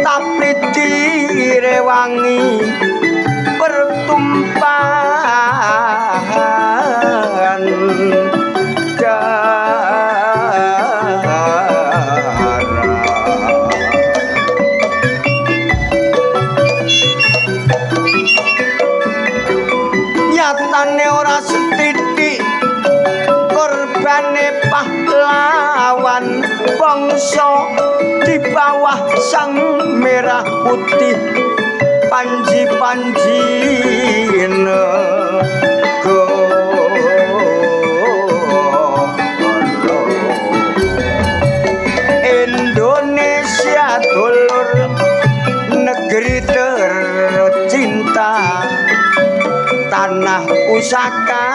tapi direwangi pertumpahan nyatane ora setitik korbane pahlawan bangsa di bawah sang merah putih panji-panjine Indonesia dulur negeri tercinta tanah pusaka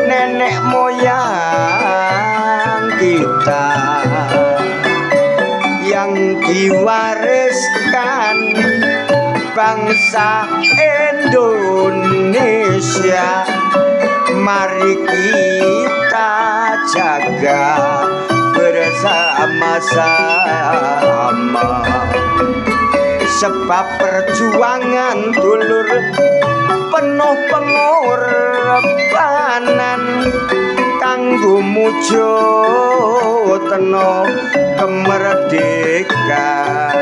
nenek moyang kita yang diwariskan bangsa Indonesia. Mari kita jaga bersama-sama, sebab perjuangan dulur penuh pengorbanan kanggo mujudna kemerdekaan.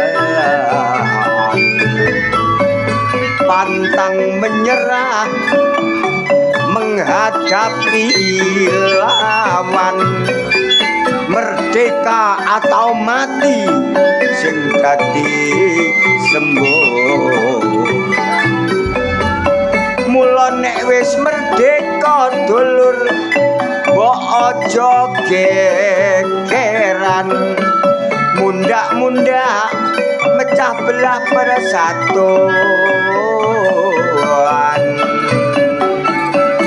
Pantang menyerah menghadapi lawan, merdeka atau mati sing dadi semboyan. Mula nek wis merdeka dulur mbok aja gegeran, mundak-mundak mecah belah persatuan.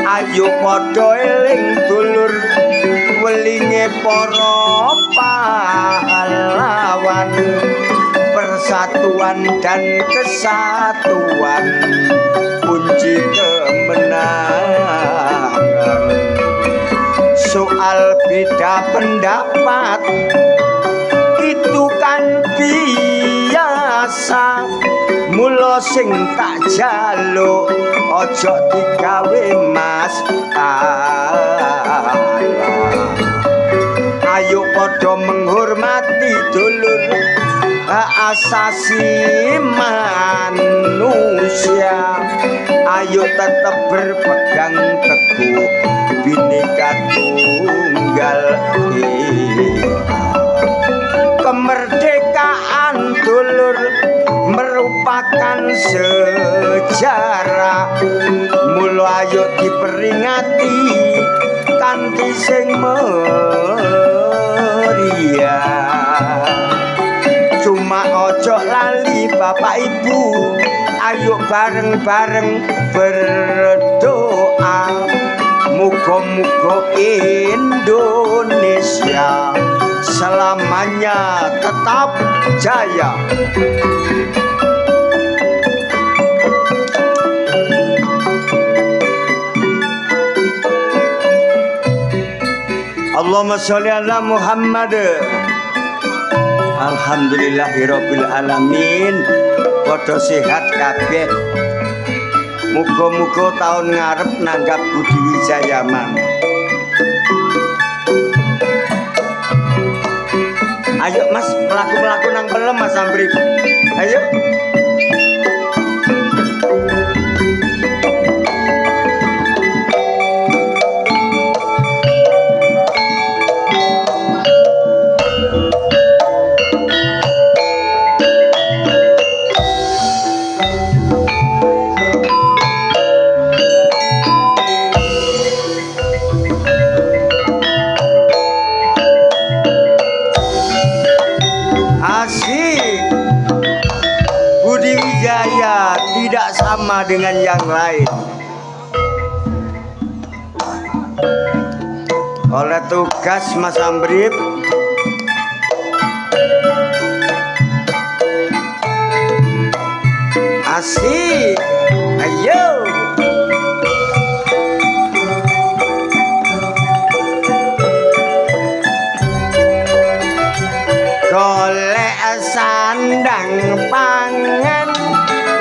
Ayo padha eling dulur welinge para pahlawan, persatuan dan kesatuan kunci kemenangan. Soal beda pendapat itu kan biasa, mula sing tak jaluk ojo digawe masalah. Ayo padha menghormati dulur hak asasi manusia. Ayo tetap berpegang teguh Bhinneka Tunggal Ika. Kemerdekaan dulur merupakan sejarah, mula ayo diperingati kanthi sing meriah. Cuma ojo lali Bapak Ibu, ayo bareng-bareng berdoa, muga-muga Indonesia selamanya tetap jaya. Allahumma sholli ala Muhammad. Alhamdulillahirabbil alamin. Padha sehat kabeh. Muga-muga taun ngarep nanggap Budi Wijaya mang. Ayo Mas, melaku-melaku nang pelem Mas Amri. Ayo. Budi Wijaya tidak sama dengan yang lain. Oleh tugas Mas Ambrip, asik, ayo. Golek nek sandang pangan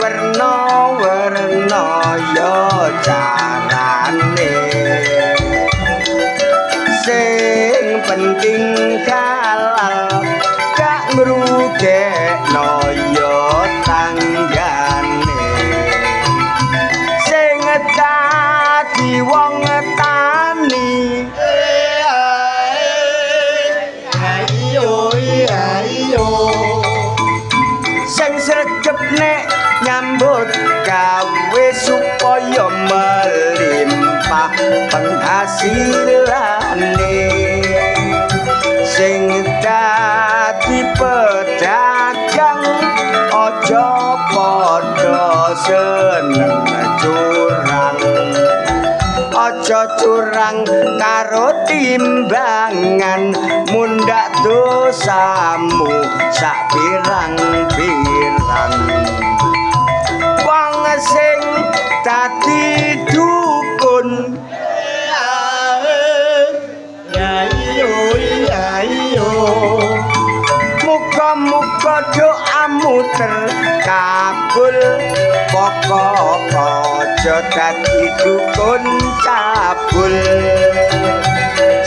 werna-werna ya carane sing penting halal gak ngrugekno ya tanggane sing dadi wong tani sing sregep nek nyambut gawe supaya melimpah penghasilane sing dadi pedagang aja padha seneng curang aja curang karo timbangan mundhak dosamu sak pirang-pirang wong sing dadi dukun ya iyo muga-muga doamu terkabul pokok aja dadi dukun cabul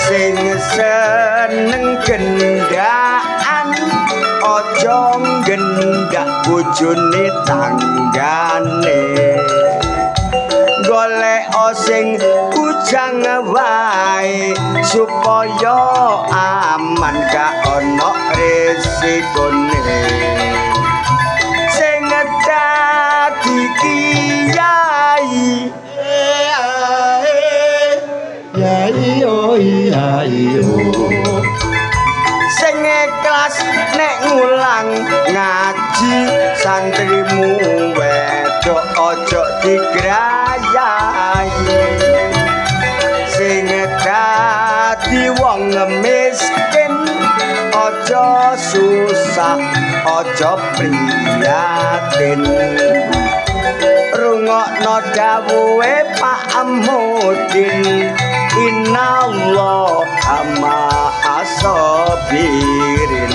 sing seneng gendaan aja gendak bojone tanggane golek sing ujang wae supaya aman gak ono resikone sing dadi kiai ya iyo sing ikhlas nek ngulang ngaji santrimu wedok ojo digrayahi sing dadi wong miskin ojo susah ojo prihatin rungokno dawuhe Pak Amudin inallah ama asabirin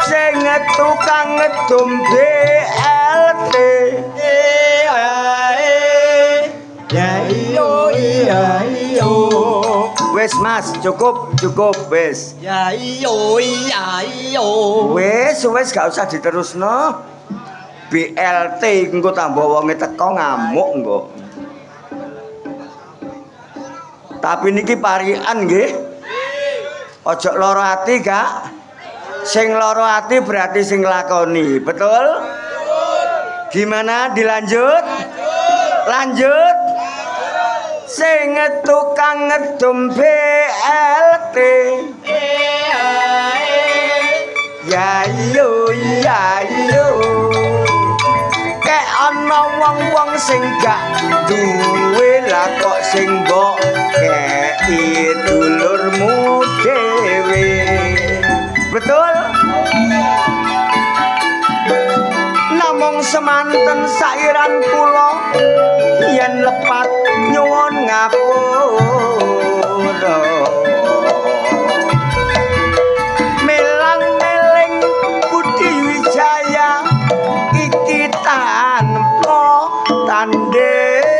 sing tukang ngedum BLT ya iyo wis Mas cukup wis ya iyo wis gak usah diterusno BLT engko tambah wonge teko ngamuk engko tapi niki parian nggih ojo loro ati Kak sing loro ati berarti sing lakoni betul gimana dilanjut lanjut sing tukang ngedum BLT ya iyo kek ana wong-wong sing gak duwe lah kok sing mbok kei dulurmu dhewe betul namung semanten sairan kula yen lepat nyuwun ngapura melang-meling Budi Wijaya iki tanpa tanding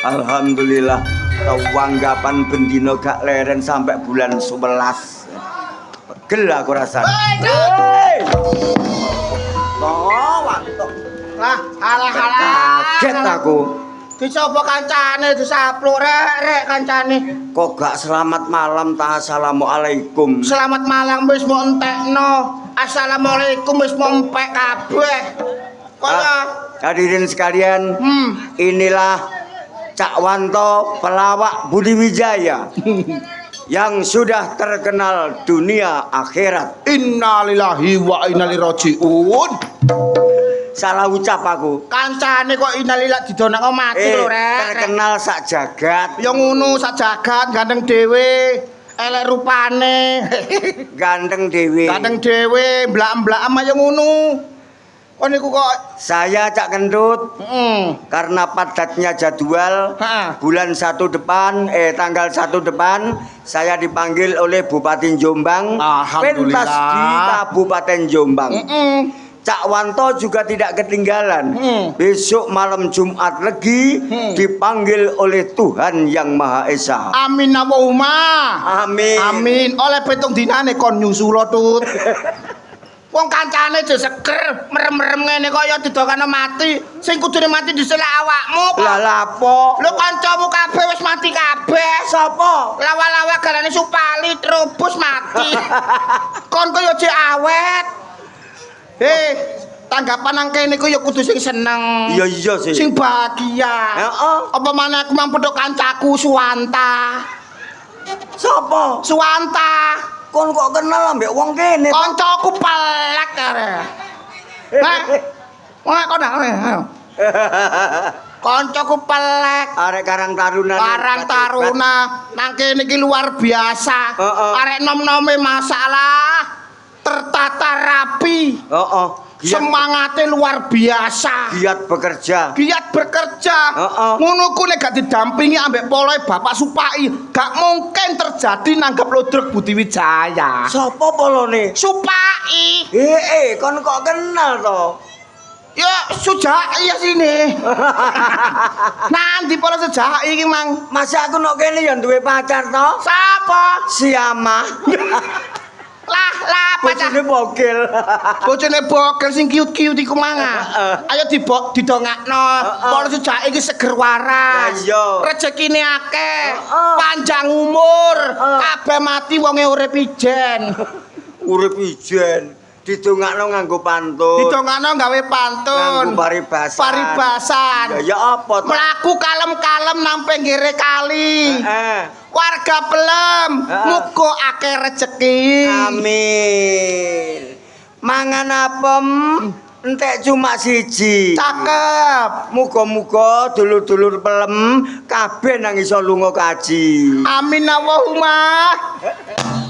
alhamdulillah tawanggapan bendino gak leren sampai bulan 11 pegel aku rasanya lah alah kaget aku dicoba kancane disapluk rek kancane kok gak selamat malam ta assalamualaikum selamat malam wis mau entekno assalamualaikum wis mau empek kabeh kaya hadirin sekalian inilah Cak Wanto pelawak Budi Wijaya yang sudah terkenal dunia akhirat. Innalillahi wa inna ilaihi rajiun. Salah ucap aku. Kancane kok innalillahi didonakno mati lho rek. Terkenal sak jagat. Ya ngono sak jagat gandeng dhewe, elek rupane. Gandeng dhewe. Gandeng dhewe, mblak-mblak ya ngono. Kon niku kok Saya Cak Kentut karena padatnya jadwal Heeh. bulan 1 depan tanggal 1 depan saya dipanggil oleh Bupati Jombang Alhamdulillah. pentas di Kabupaten Jombang. Heeh. Cak Wanto juga tidak ketinggalan. Besok malam Jumat Legi dipanggil oleh Tuhan Yang Maha Esa. Amin Allahumma. Amin. Amin. Oleh pitung dinane kon nyusul Tut. Wong kancane aja seger, merem-merem ngene kaya didokane mati. Sing kudune mati diselak awakmu kok. Lah lapo? Lho kancamu kabeh wis mati kabeh. Sapa? Lawa-lawa garane Supali terubus mati. Kon kaya jek awet. Tanggapan nang kene ku ya kudu sing seneng. Iya iya sih. Sing bahagia. Heeh. Apa maneh aku mang pedhok kancaku Suwanta. Sapa? Suwanta. Kon kok kenal ambek wong kene? Kancaku pelek kare. Wah, kok nang. Kancaku pelek. Arek Karang Taruna. Karang Taruna nang kene iki luar biasa. Arek nom-nome masalah tertata rapi. Heeh. Semangatnya luar biasa. Giat bekerja. Giat bekerja. Ngono ku nek gak didampingi ambek poloe Bapak Supai, gak mungkin terjadi nanggap Lodrek Budi Wijaya. Sapa polone? Supai. Kon kok kenal to? Ya Sujai ya sini. Nanti polo Sujai iki mang. Masa aku nok kene ya duwe pacar to? Sapa? Siama. Lah pacar. Bojone bogel. Bojone bogel sing cute-cute iku manga. Ayo didongakno. Polo Sujai iki seger waras. Rezekine akeh. Panjang umur. Kabeh mati wonge urip ijen. Urip ijen. Didongakno nganggo pantun. Didongakno gawe pantun. Nganggo paribasan. Paribasan. Ya apa to? Mlaku kalem-kalem nang pinggire kali. Warga pelem, muga akeh rezeki. Amin. Mangan apem entek cuma siji. Cakep. Muga-muga dulur-dulur pelem kabeh nang iso lunga kaji. Amin Allahumma.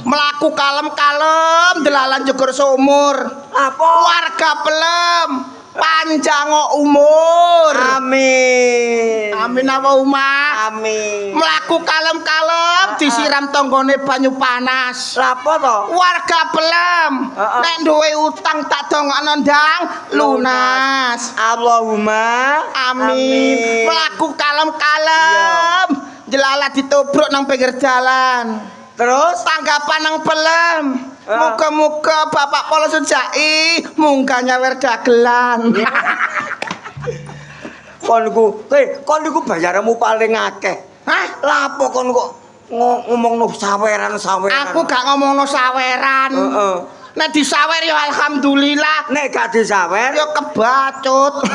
Mlaku kalem-kalem delalan jegur sumur. Apa? Warga pelem panjang umur. Amin. Amin Allahumma. Amin. Mlaku kalem-kalem disiram tanggane banyu panas. Lapo to? Warga pelem nek duwe utang tak dongakno ndang lunas. Allahumma Amin. Mlaku kalem-kalem jelalah ditobruk nang pinggir jalan. Terus Tanggapan nang pelem. Muga-muga Bapak Polo Sujai munggah nyawer dagelan. kon niku bayarmu paling akeh. Hah? Lapo kon kok ngomongno saweran? Aku gak ngomongno saweran. Nek disawer ya alhamdulillah. Nek gak disawer Ya kebacut.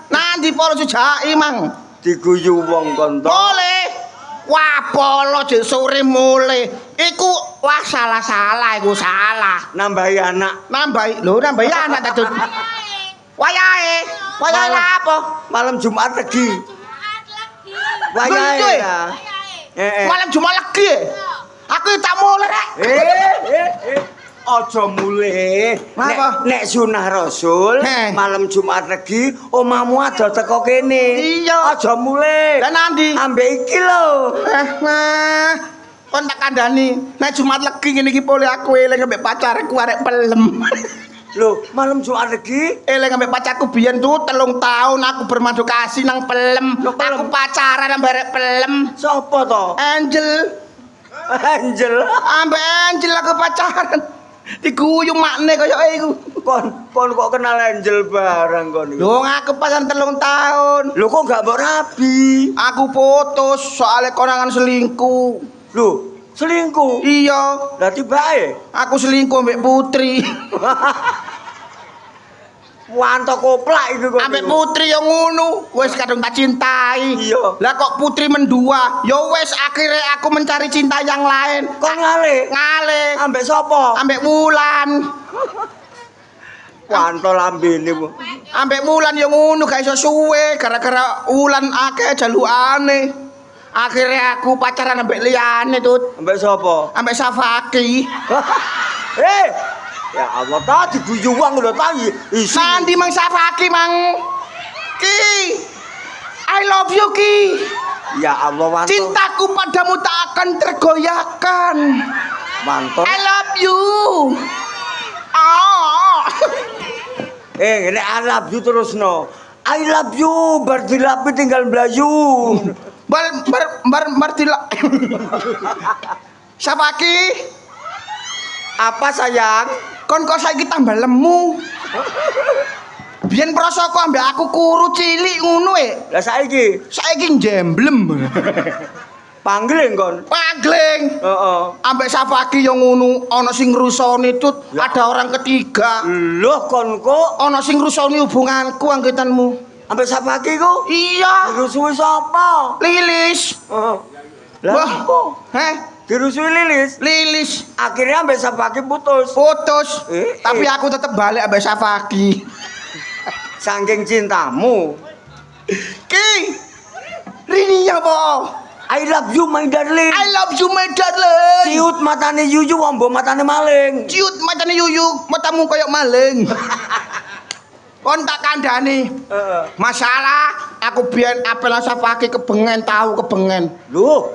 Nah di Polo Sujai mang. diguyu wong kon to. Boleh. Wah polo jek sore mulai. Iku wah salah iku salah. Nambahi anak. Nambahi anak tadi. Wayahe apa? Malam Jumat Legi. Wayahe ya. Malam Jumat Legi. Aku tak mulai rek. Aja mulih. Apa? Nek sunah Rasul malam Jumat Legi omahmu ada teko kene. Iya. Aja mulih. Lah nanti ambek iki lho. Kon tak kandhani, nek Jumat Legi ngene iki pole aku eling ambek pacarku arek pelem. Lho, malam Jumat Legi eling ambek pacarku biyen tuh 3 tahun aku bermadu kasih nang pelem. Aku pacaran ambek arek pelem. Sopo to? Angel. Ambek Angel aku pacaran. Diguyu makne kaya iku. Kon kok kenal Angel barang kon iki. Lho aku pacaran 3 tahun. Lho kok gak mbok rabi? Aku putus soalnya konangan selingkuh. Lho, selingkuh? Iya. Lah tibake aku selingkuh ambek Putri. Wanto koplak iku kok. Ambek Putri yang ngono, wis kadung tak cintai. Iya. Lah kok Putri mendua, ya wis akhirnya aku mencari cinta yang lain. Kok ngale? Ambek sapa? Ambek Wulan. Wanto lambene. Ambek Wulan yang ngono gak iso suwe gara-gara Wulan akeh jalukane. Akhirnya aku pacaran ambek liyane tut. Ambek sapa? Ambek Safaki. Ya Allah, tadi guyu wong lho ta isi. Sandi Mang Safaki Mang. Ki. I love you Ki. Ya Allah, Wanto. Cintaku padamu tak akan tergoyahkan. Wanto. I love you. Ah. Ini I love you terus no. I love you, berdilapi tinggal belayu. Bar tidak. Safaki. Apa sayang? Kon kok saiki tambah lemu. Biyen prasoko ambek aku kuru cilik ngono e. Lah saiki Saiki jemblem. panggil kon. Pagling. Heeh. Ambek Safaki yo ngono, ana sing ngrusoni tut, ada orang ketiga. Loh kon kok Ana sing ngrusoni hubunganku anggetanmu. ambek sapaki ku? Iya, Dirusui sapa? Lilis. Heeh. Wah, Lah kok heh, dirusui Lilis? Lilis Akhirnya ambek sapaki putus. putus. Eh, Tapi eh. aku tetep balik ambek Safaki. Saking cintamu. Ki. Rini apa? I love you my darling. I love you my darling. Ciut matane yuyu wombo matane maling. Ciut matane yuyu, matamu koyok maling. Kon tak kandhani. Heeh. Masalah aku biyen apel Safaki kebengen tahu kebengen. Loh,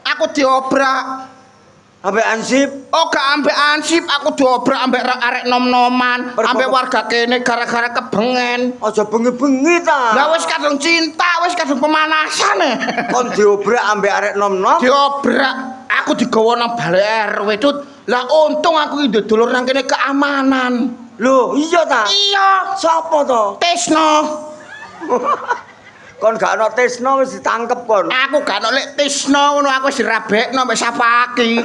Aku diobrak. ambek ansip. Oh gak ambek ansip, aku diobrak ambek arek nom-noman, Perkara- ambek warga kene gara-gara kebengen. Aja bengi-bengi ta. Lah wis kadung cinta, wis kadung pemanasan. Kon diobrak ambek arek nom-nom. Diobrak, aku digawa nang balai RW tut. Lah untung aku iki dulur nang kene keamanan. Loh, iya ta? Iya, Sopo to? Tisno. Kon gak ana Tisno wis ditangkep kon. Aku gak ono lek Tisno ngono, aku wis dirabekno mbek Safaki.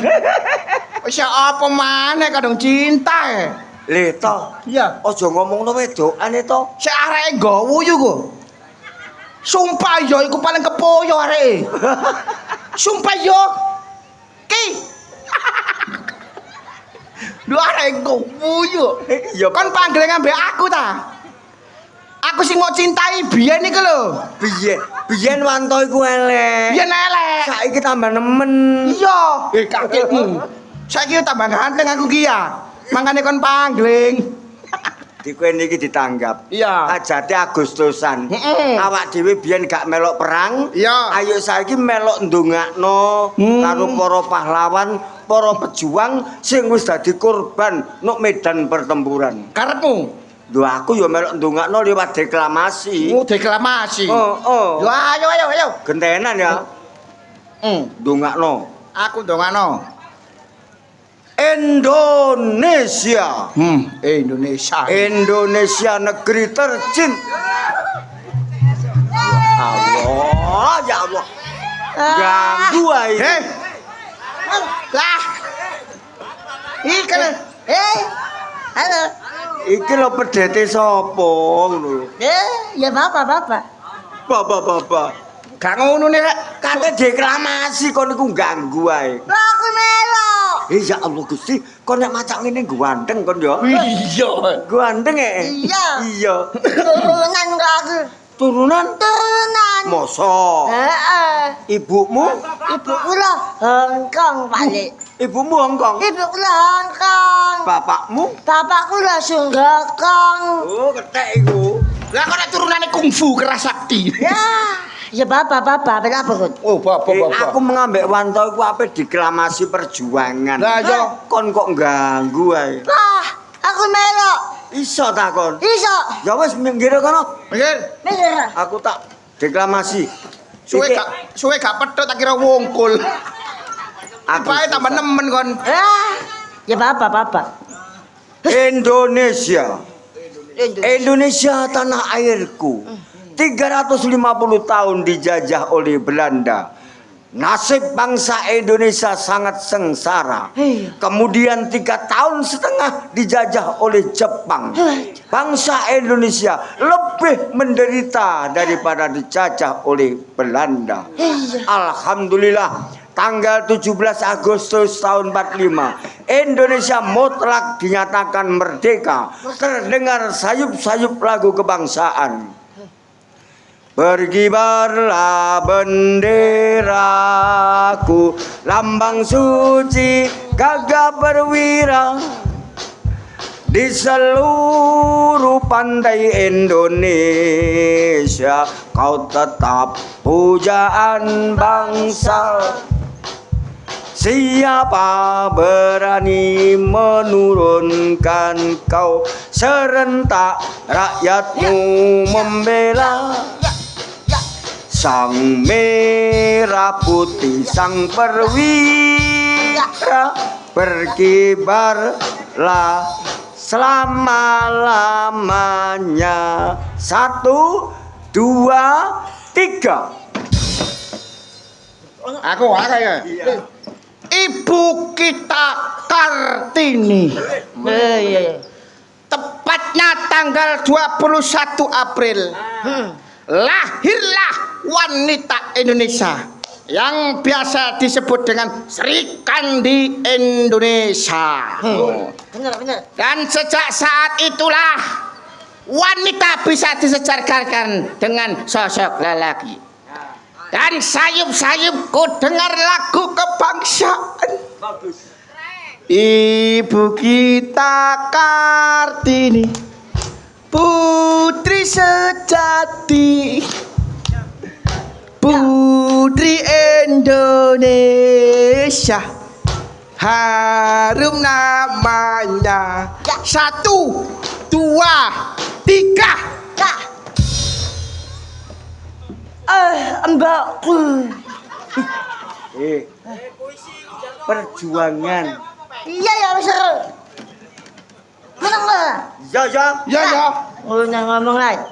Wis apa maneh kadung cinta e. Le to. Iya. Aja ngomongno wedokane to. Sik areke nggawu yo kok. Sumpah yo iku paling kepoyo areke. Sumpah yo. Ki. Lu areke nggawu yo. Iya Kon panggil ngambek aku ta? Aku sing mau cintai biyen iki lho. biyen Wanto iku elek. Biyen elek. Saiki tambah nemen. Iya. Kakekmu. Saiki tambah ganteng aku ki ya. Mangkane kon panggling. Dikene iki ditanggap. Iya. Ajate Agustusan. Heeh. Awak dhewe biyen gak melok perang. Iya. Ayo saiki melok ndongakno karo para pahlawan, para pejuang sing wis dadi korban nuk medan pertempuran. Karepmu. Lho aku ya melok ndongakno liwat deklamasi. Deklamasi. Oh. Yo ayo. Gentenan ya. Ndongakno. Aku dongano. Indonesia. Indonesia. Indonesia negeri tercinta. Allah, ya Allah. Ganggu ae. Heh. Lah. Ikan. Halo. Iki lho pedete sapa ngono. Ya bapak. Bapak. Gak ngono nek Kate deklamasi kon iku ganggu ae. Lah aku melo. Ya Allah Gusti, kon nek macak ngene ganteng kon ya. iya. Ganteng Iya. Iya. Turunan kok aku. Turunan Turunan. mosok. Heeh. Ibumu? Ibuku lah Hongkong balik. Ibumu Hongkong. Ibuku lah Hongkong. Bapakmu? Bapakku lah Sunggokong. Oh, ketek iku. Lah kok nek turunane kungfu keras sakti. Ya bapak, kenapa kok? Oh, bapak. Aku mengambil Wanto iku ape deklamasi perjuangan. Lah iya. Kon kok ganggu ae. Lah, aku melo. Iso ta kon? Iso. Ya wis minggir kono. Mikir. Mikir. Aku tak deklamasi. Suwe Iki gak pedhot tak kira wongkul. aku Pae tambah susah. nemen kon. Ya bapak. Indonesia. Indonesia tanah airku. 350 tahun dijajah oleh Belanda. Nasib bangsa Indonesia sangat sengsara. Kemudian 3 tahun setengah dijajah oleh Jepang. Bangsa Indonesia lebih menderita daripada dijajah oleh Belanda. Alhamdulillah, tanggal 17 Agustus tahun 45, Indonesia mutlak dinyatakan merdeka. Terdengar sayup-sayup lagu kebangsaan. Berkibarlah benderaku, lambang suci gagah perwira. di seluruh pantai Indonesia kau tetap pujaan bangsa. Siapa berani menurunkan kau, serentak rakyatmu membela. Sang merah putih sang perwira, berkibarlah selama-lamanya. 1, 2, 3. Aku ya. Ibu kita Kartini. Iya. Tepatnya tanggal 21 April. Lahirlah wanita Indonesia yang biasa disebut dengan Sri Kandi Indonesia. Benar. Dan sejak saat itulah wanita bisa disejarkan dengan sosok lelaki. Dan sayup-sayupku dengar lagu kebangsaan. Bagus. Ibu kita Kartini, putri sejati, putri Indonesia, harum namanya. 1, 2, 3. Mbakku. Perjuangan. Iya ya seru. Menang nggak? Ya. Oh, ngomong lagi.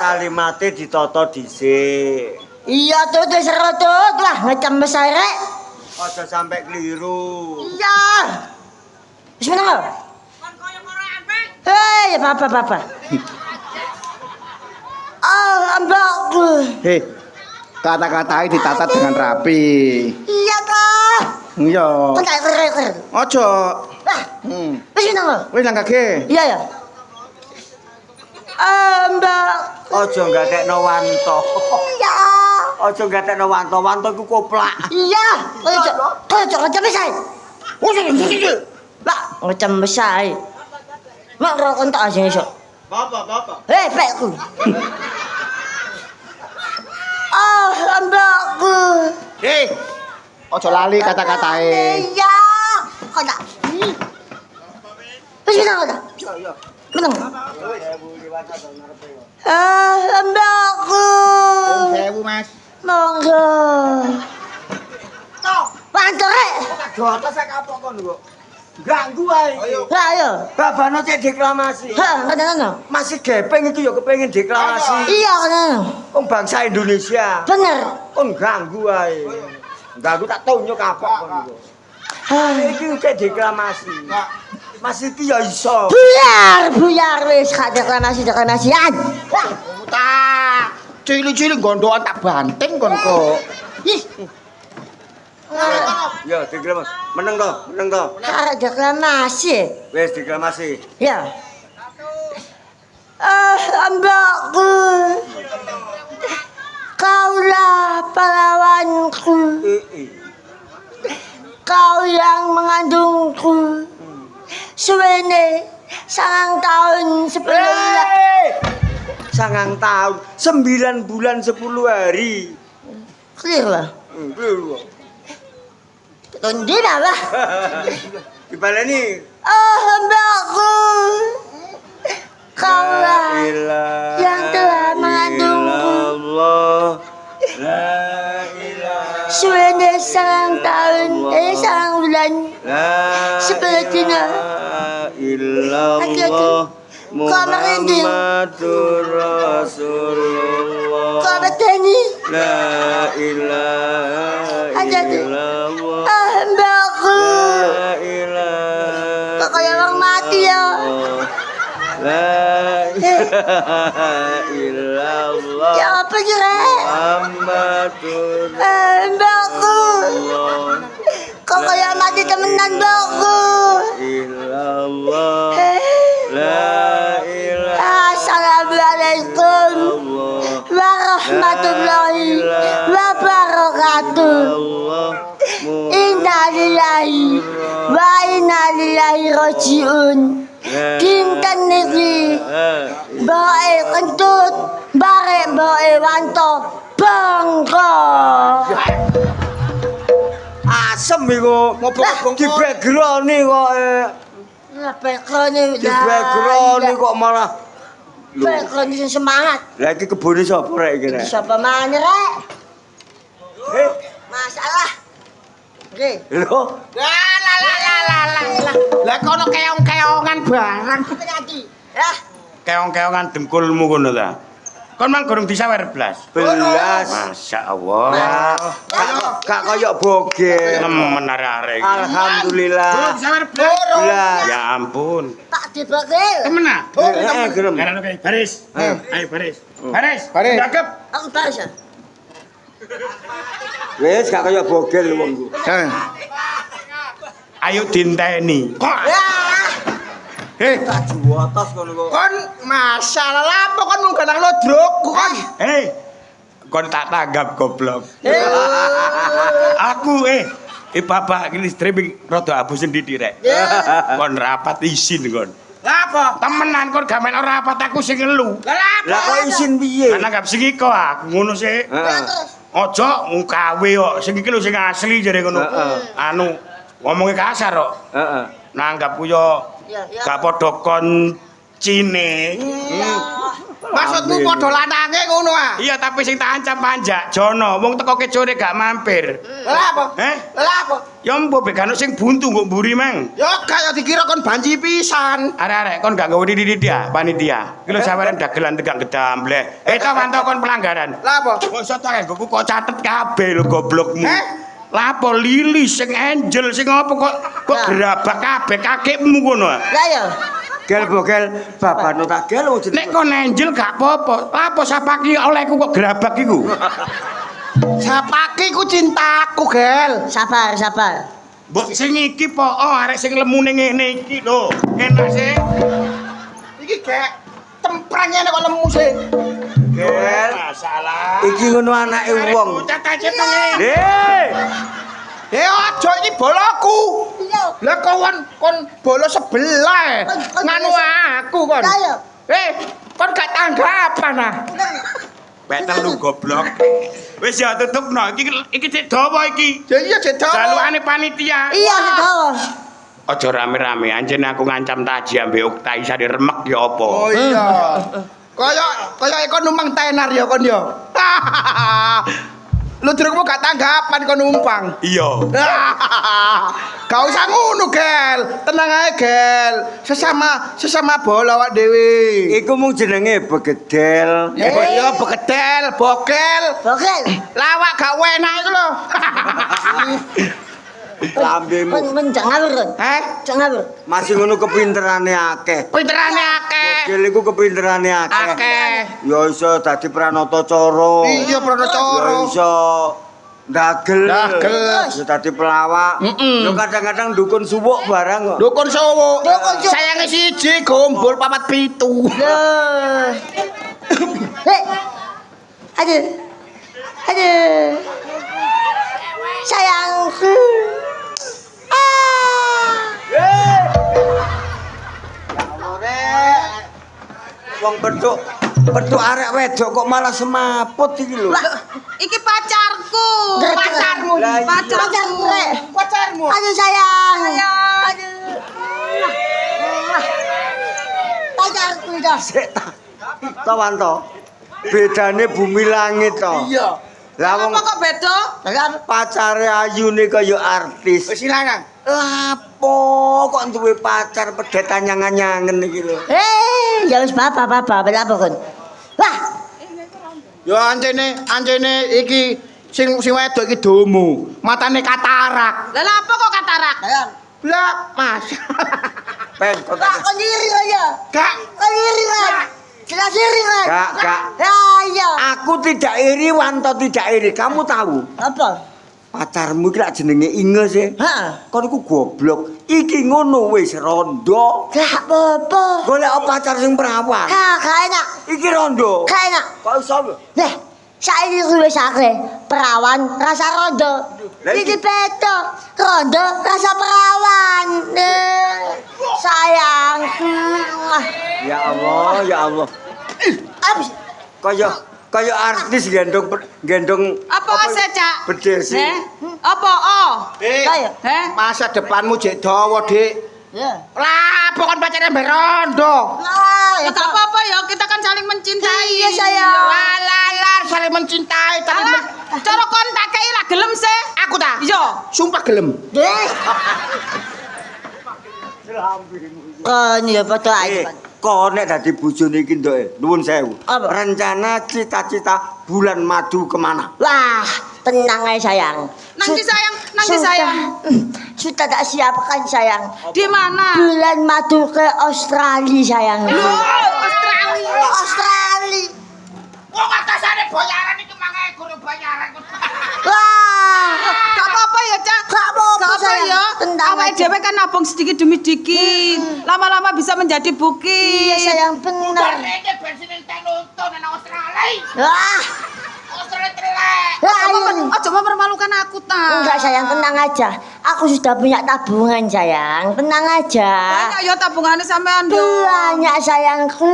Kalimatnya ditoto dhisik. Iya tuh seru tuh lah ngecam besar. Aja sampai keliru. Iya. Wis menang nggak? Hei, papa. Mbakku. Hei, kata-katanya ditata dengan rapi. Iya kah? Iya. Keren. Ojo. Lah, wis menang nggak? Wis nang kage. Iya ya. Mbak. Aja gatekno wanto. Iya. Aja gatekno wanto. Wanto iku koplak. Iya. Ojo ngecam besar. Lah, ngecam besar. Mak rokok tak aja esok. Bapak. Pekku. Mbakku. Hei, ojo lali kata-katanya. Iya. Kok tak? Wis menang kok. Iya. Menang. Mbakku. Sewu, Mas. Monggo. Pantore. Jotos sak kapok kon lho. Ganggu ae. Lah ayo. Babano cek deklamasi. Ngono. Masih gepeng itu ya kepengin deklarasi. Iya ngono. Wong bangsa Indonesia. Bener. Kon ganggu ae. Ganggu tak tunjuk kapok kon lho. Iki cek deklamasi. Mas iki ya iso. Buyar wis gak deklamasian. Tak. Cilik-cilik gondokan tak banting kon kok. Ih. Ya deklamasi. Meneng to. Arek deklamasi. Wis deklamasi. Ya. Mbakku. Kaulah pahlawanku. Kau yang mengandungku. Suwene 9 tahun 10 bulan. 9 tahun, 9 bulan 10 hari. Clear lah. Belum. Tundi lah. Dibaleni. Mbakku. Kaulah yang telah mengandungku. La ilaha Suwene 9 tahun 9 bulan. Sepertinya. illallah Muhammadur Rasulullah. Kau bertani. La ilaha illallah. Mbakku. La ilaha. Kok kayak orang mati ya? La ilaha illallah. Ya apa kira? Muhammadur Mbakku. Rasulullah. Kok kayak mati temenan mbakku? Illallah. La ilaha. Assalamualaikum warahmatullahi wabarakatuh. Inna lillahi wa inna ilaihi Jiun. Dinten niki mbake kentut, mbake wanto bangga. Asem iku. Ngobong-ngobong. Di background kok Lah background di background kok malah background sing semangat. Lah iki kebune sapa rek iki rek? Sapa maneh rek? Masalah. Oke. Lho, Lah kono keong-keongan barang. Hati-hati. Ya. Keong-keongan dengkulmu ngono ta. Kon mang gorong disawer blas. belas. Masyaallah. Kak koyo bogel. Nemen arek-arek. Alhamdulillah. Disawer blas. Belas. Ya ampun. Tak dibagel. Temen ah. Gerem. Karena oke, baris. Ayo baris. Baris. Baris. Cakep. Aku baris ya. Wis gak koyo bogel wong ku. Ayo dinteni. Ya. Juwotos kono kok. Kon masalah apa kon mung ganang lodrokku kon. Kon tak tanggap goblok. Aku bapak iki streaming rada abu sendiri rek. Kon rapat izin kon. Lah apa? Temenan kon gamen ora rapat aku sing ngelu. Lah kok isin piye? Ananggap sing iko aku ngono sih. Heeh. Ojo ngkawe kok sing iki lho sing asli jare ngono. Anu ngomongke kasar kok. Heeh. Nanggap ku yo Ya, ya. gak padha koncine. Maksudmu padha lanange ngono ah. Iya tapi sing tak ancam panjak Jono wong teko kecore gak mampir. Lah apa? Lah apa? Ya mbok begano sing buntu kok mburi mang. Yo kaya dikira kon banci pisan. Arek-arek kon gak gawe dia panitia. Iki lho saweran dagelan tegang gedambleh. Ta mantau kon pelanggaran. Lah apa? Kok iso tak nggo kok catet kabeh lho goblokmu. Lapo lili sing angel sing apa kok gerabak kabeh kakekmu ngono. Lah ya. Gel bogel babano tak gel wujud. Nek kon angel gak apa-apa. Lapo sapaki olehku kok gerabak iku. Sapake ku cintaku, Gel. Sabar. Mbok sing iki po arek sing lemune ngene iki lho. Enak sih. Iki gek temprang ngene kok lemu sih. Gel. Masalah. Iki ngono anake wong. Cetace Aja iki boloku. Lah kon bolo sebelah. Nganu aku kon. Lah ya. Kon gak tanggapan ah. Betel lu goblok. Wis ya tutupno. Iki cek dawa iki. Ya iya jedak. Jalukane panitia. Iya dawa. Aja rame-rame, anjen aku ngancam Taji ambek Uktai isa diremek ya apa. Oh iya. Kaya kon numpang tenar ya kon ya. Lu durungmu gak tanggapan kon numpang. Iya. Gak usah ngono, Gel. Tenang ae, Gel. Sesama bola awak dhewe. Iku mung jenenge begedel. Ya bekedel, bokel. Bogel. Lawak gak enak iku lho. Lambemu. Men jangan ngawur. Jangan ngawur. Masih ngono kepinterane akeh. Pinterane akeh. Bogel iku kepinterane akeh. Akeh. Ya iso dadi pranata cara. Iya, Pranata. Ya iso ndagel. Ndagel. Ya dadi pelawak. Ya kadang-kadang dukun suwuk barang kok. Dukun sowo. Dukun sowo. Sayange siji gombol 4-7. Loh. Aduh. Sayangku. Wong beduk arek wedok kok malah semaput iki lho. Iki pacarku. Pacarmu. Pacarmu. Pacarmu. Aduh sayang. Aduh. Pacarku dah. Sik ta. Tawanto. Bedane bumi langit to. Iya. Lah wong Apa kok beda? pacare ayune kaya artis. Wis silakan. Lapo kok duwe pacar pedet anyang-anyangen iki lho. Ya wis apa apa kon. Wah, Yo anjene iki sing wedok iki domo. Matane katarak. Lah apa kok katarak? Lah, Mas. Pen kok Kak kon iri aja. Gak. Kon iri kan. Jelas iri kan. Kak. Ya iya. Aku tidak iri, Wanto tidak iri. Kamu tahu? Apa? Pacarmu iki lak jenenge Inge sih. Hah? Kon iku goblok. Iki ngono wis rondo. Gak apa-apa. Golek pacar sing perawan. Gak enak. Iki rondo. Gak enak. Kok iso lho? Lah, Saiki wis akeh perawan rasa rondo. Iki beda. Rondo rasa perawan. Sayangku. Ya Allah, ya Allah. Abis Kaya artis gendong Apa ase, Cak? Bedes. Apa oh? kaya. Masa depanmu jek dawa, Dik. Ya. Lah, pokon pacaran berondo. Lah, Ya gak apa-apa ya, kita kan saling mencintai. Iya, sayang. Lah, saling mencintai tapi Alah, cara kon tak kei ra gelem sih. aku ta. Iya. Sumpah gelem. Kon ya padha ae. Kok nek dadi bojone iki nduk, nuwun sewu. Apa? Rencana cita-cita bulan madu kemana? Wah, tenang aja sayang. Nanti sayang, nanti Sudah. sayang. Sudah tak siapkan sayang. Di mana? Bulan madu ke Australia sayang. Loh, Australia. Australia. Wong atasane bayaran iki mangae guru bayaran. Wah, Gak apa-apa ya, Cak. Gak apa-apa, Gak apa sayang. ya. Tenang Awake aja. dhewe kan nabung sedikit demi sedikit. Lama-lama bisa menjadi bukit. iya sayang benar. Iki bensin entek nonton nang Australia. Wah, Australia telek. ayo. Ojo mempermalukan aku ta. Enggak sayang, tenang aja. Aku sudah punya tabungan sayang. Tenang aja. Banyak ya tabungannya sampean yo. Banyak sayangku.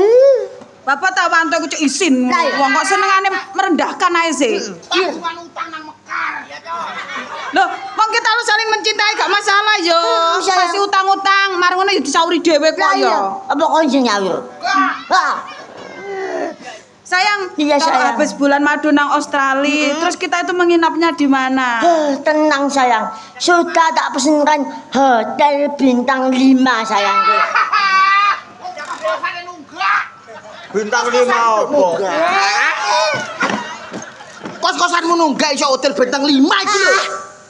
Bapak tak wantu aku cek isin. Lah, iya. Wong kok senengane merendahkan ae sih. Tabungan utang nang Mekar. Ya toh. Loh, wong kita lu saling mencintai gak masalah yo. sayang. Masih utang-utang, mari ngono yo disauri dhewe kok Lah yo. iya, apa kon sing nyaur? Wah, Sayang, Iya, kalau sayang. habis bulan madu nang Australia, terus kita itu menginapnya di mana? tenang sayang. Sudah tak pesenkan hotel bintang 5 sayangku. Wong jangan biasane nunggak. Bintang 5 opo? Kos-kosanmu nunggak iso hotel bintang 5 iki lho.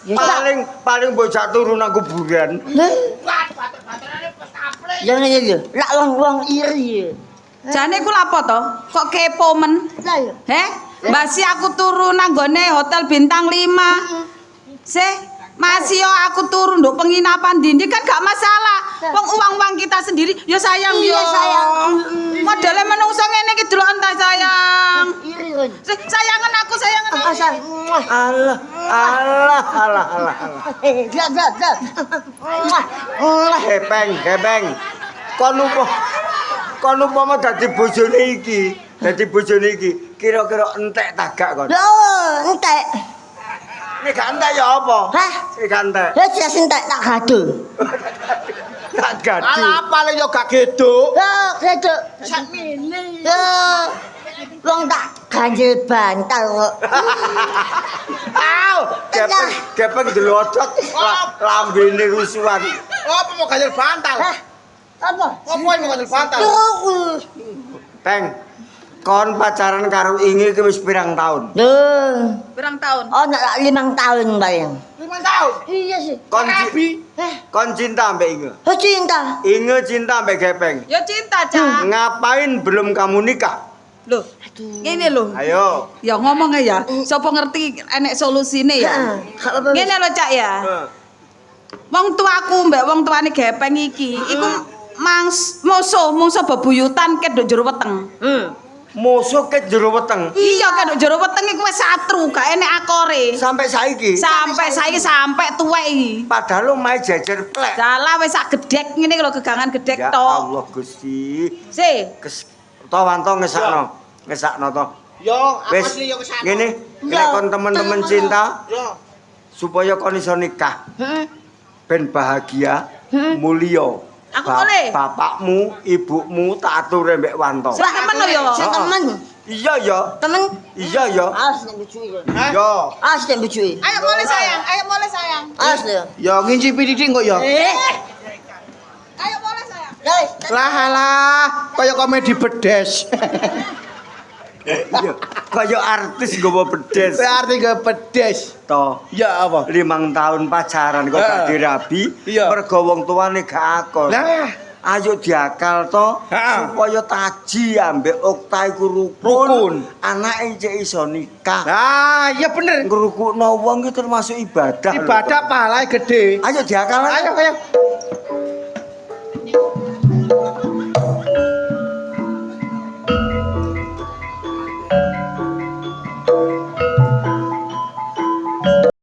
Ya tak. Paling bocah turu nang kuburan. Bater-baterane wis kaplek. Ya ngene iki. Lak wong iri. Jane iku lapo to? Kok kepo men? Lah ya. Heh? Basi aku turu nang gone hotel bintang 5. Sih, masih yo aku turun nduk penginapan dindi kan gak masalah. Wong uang-uang kita sendiri, yo sayang yo. Iya, sayang. Modele menungso ngene iki deloken ta sayang. Iri kon. Sayangan aku, sayangan aku. Asal. Allah. Gak. Gepeng. Kon upama dadi bojone iki, kira-kira entek ta gak kon? Loh, entek. Nek gak entek ya apa? Hah? Nek gak entek. Wis jas entek tak gaduh. Tak gadu. Ala apa le yo gak geduk. Loh, gaduh. Sakmene. Loh. Wong tak ganjil bantal kok. Au, Gepeng delodot lambene rusuhan. apa mau ganjel bantal? Hah? Apa? Apa mau ganjel bantal? Tuku. Peng, kon pacaran karo Inge ki wis pirang taun? Loh. Berang tahun. Oh, nak 5 tahun paling. 5 tahun. Iya sih. Kon cinta mbek Inge? Oh cinta. Inge cinta mbek Gepeng. Yo cinta, Cak. Ngapain belum kamu nikah? Loh, ngene lho. Ayo. Ya ngomong ya, sapa ngerti enek solusine ya. Gak apa-apa. Ngene lho Cak ya. Wong tuaku mbek wong tuane Gepeng iki, iku musuh bebuyutan ket nduk jero weteng. Musuh ke jero weteng. Iya ket nduk jero weteng iku wis satru, gak enek akore. Sampai saiki. Sampai saiki sampai tuwek iki. Padahal omahe jejer plek. Salah wis sak gedhek ngene lho gegangan gedhek Ya to. Allah Gusti. Si, To wanto ngesakno. Ngesakno to. Yo, Wis apa sih yo kesana? ngene, nek kon temen-temen cinta Yo. supaya kon iso nikah. Ben bahagia, mulia. Aku boleh? Bapakmu, ibumu tak atur mbek wanto. sing temen lho yo. Sing temen. Iya ya. Temen. Iya ya. Awas nek bujui. Iya. Awas nek bujui. Ayo mulai sayang, ayo mulai sayang. Awas lho. Yo ngincipi titik kok yo. Ayo mulai sayang. Guys, Lah, kaya komedi bedes. Iya. Kaya artis nggawa bedes. Berarti gak pedes. To. Ya apa? 5 tahun pacaran kok gak dirabi. Iya. Mergo wong tuane gak akon. Lah, Ayo diakal to supaya taji ambek Okta iku rukun. Anake cek iso nikah. nah iya bener. Ngrukukno wong iki termasuk ibadah. lho, Ibadah to. pahalanya gede. Ayo diakal. Ayo.